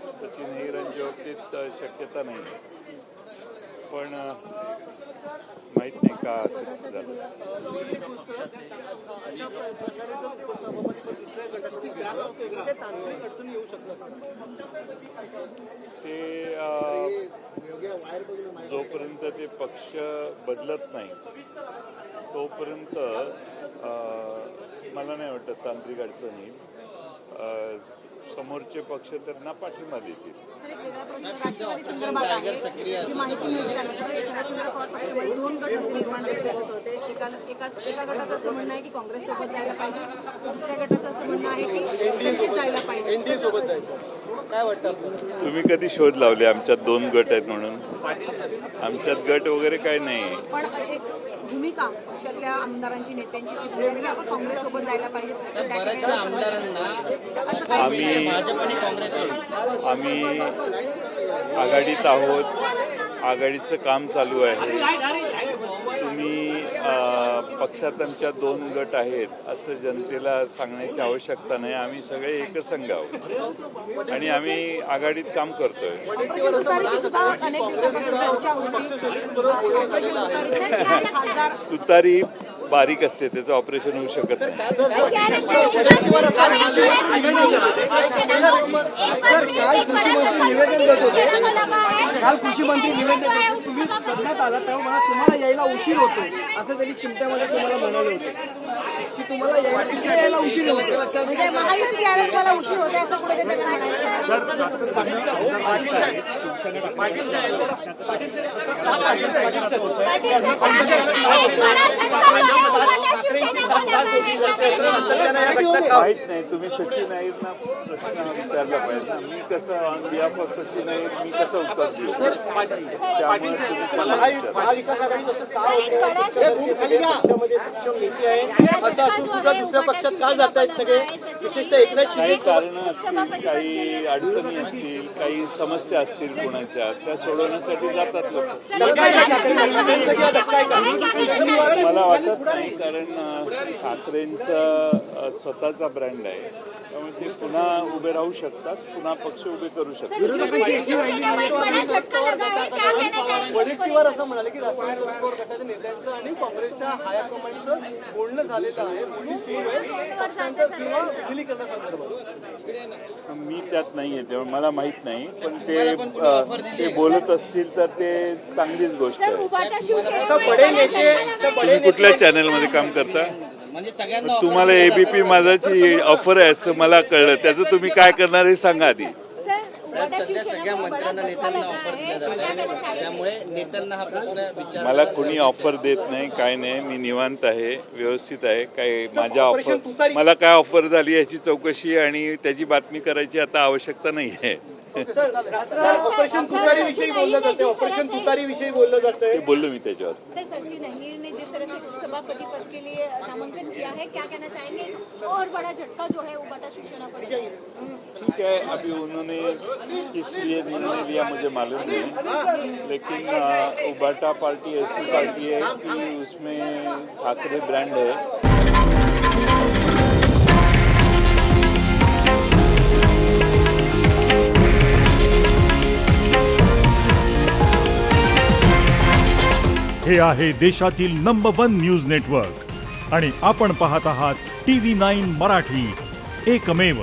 सचिन अहिरांच्या बाबतीत शक्यता नाही, पण माहीत नाही का असं झालं. ते जोपर्यंत ते पक्ष बदलत नाही तोपर्यंत मला नाही वाटत तांत्रिक अडचण येईल. समोरचे पक्ष त्यांना पाठिंबा देतील. राष्ट्रवादी संदर्भात आहे जी माहिती मिळते त्यानुसार शरदचंद्र पवार पक्षामध्ये 2 गट असे निर्माण दिसत होते. एका गटाचं असं म्हणणं आहे की काँग्रेस सोबत जायला पाहिजे, दुसऱ्या गटाचं असं म्हणणं आहे की संकेत जायला पाहिजे. सोबत जायचं काय वाटतं? तुम्ही कधी शोध लावले आमच्यात 2 गट आहेत म्हणून? आमच्यात गट वगैरे काही नाही. पण एक भूमिका पक्षातल्या आमदारांची नेत्यांची शिकली की आपण काँग्रेस सोबत जायला पाहिजे. बऱ्याचशा आमदारांना आम्ही आघाडीत आहोत, आघाडीचं काम चालू आहे. तुम्ही पक्षात आमच्या 2 गट आहेत असं जनतेला सांगण्याची आवश्यकता नाही. आम्ही सगळे एकसंघ आहोत आणि आम्ही आघाडीत काम करतोय. तुतारी बारीक असते, त्याचं ऑपरेशन होऊ शकत नाही. काल कृषी मंत्री निवेदन तुम्ही करण्यात आला तेव्हा तुम्हाला यायला उशीर होतो असं तरी चिमट्यामध्ये तुम्हाला म्हणाले होते की तुम्हाला यायला उशीर होतो. महायुतीत यायला तुम्हाला उशीर होते असं कुठे त्यांना म्हणायचं. माहित नाही, तुम्ही सचिन अहिरना प्रश्न विचारला पाहिजे ना. मी कसं on behalf of Sachin Ahir मी कसं उत्तर देऊ? त्यामुळे महाविकास आघाडी जसं का पक्षामध्ये सक्षम नेते आहे असं असून सुद्धा दुसऱ्या पक्षात का जात आहेत सगळे, विशेषतः एकनाथ शिंदे? काही कारणं असतील, काही अडचणी असतील, काही समस्या असतील कोणाच्या, त्या सोडवण्यासाठी जातात लोक. मला वाटत नाही, कारण ठाकरेंचा स्वतःचा ब्रँड आहे, त्यामुळे ते पुन्हा उभे राहू शकतात, पुन्हा पक्ष उभे करू शकतात. वडेट्टीवार असं म्हणाले की राष्ट्रवादी पवार गटाच्या नेत्यांचं आणि काँग्रेसच्या हायकमांडचं बोलणं झालेलं आहे, बोलणी सुरू आहे विलीकरणासंदर्भात. मी त्यात नाहीये त्यामुळे मला माहित नाही, पण ते बोलत असतील तर ते चांगलीच गोष्ट आहे. तुम्ही कुठल्या चॅनलमध्ये काम करता? म्हणजे सगळ्यांना तुम्हाला एबीपी माझाची ऑफर आहे असं मला कळलं, त्याचं तुम्ही काय करणार हे सांगा आधी. सध्या सगळ्या मंत्र्यांना नेत्यांना ऑफर दिल्या जाते, त्यामुळे नेत्यांना हा प्रश्न विचार. मला कोणी ऑफर देत नाही, काय नाही. मी निवांत आहे, व्यवस्थित आहे. काय माझ्या ऑफर, मला काय ऑफर झाली याची चौकशी आणि त्याची बातमी करायची आता आवश्यकता नाही आहे. ऑपरेशन तुतारी विषयी बोललं जाते, ऑपरेशन तुतारी विषयी बोललं जातंय. ते बोललो मी त्याच्यावर. सर, सचिन अहिर ने जिस तरह से सभापति पद के लिए नामांकन किया है, क्या कहना चाहेंगे? और बड़ा झटका जो है उबाटा शिवसेना को लगा। ठीक है, अभी उन्होंने किस लिए निर्णय लिया मुझे मालूम नहीं, लेकिन उबाटा पार्टी ऐसी पार्टी है कि उसमें ठाकरे ब्रांड है. हे आहे देशातील नंबर 1 न्यूज नेटवर्क आणि आपण पाहत आहात TV9 मराठी, एकमेव.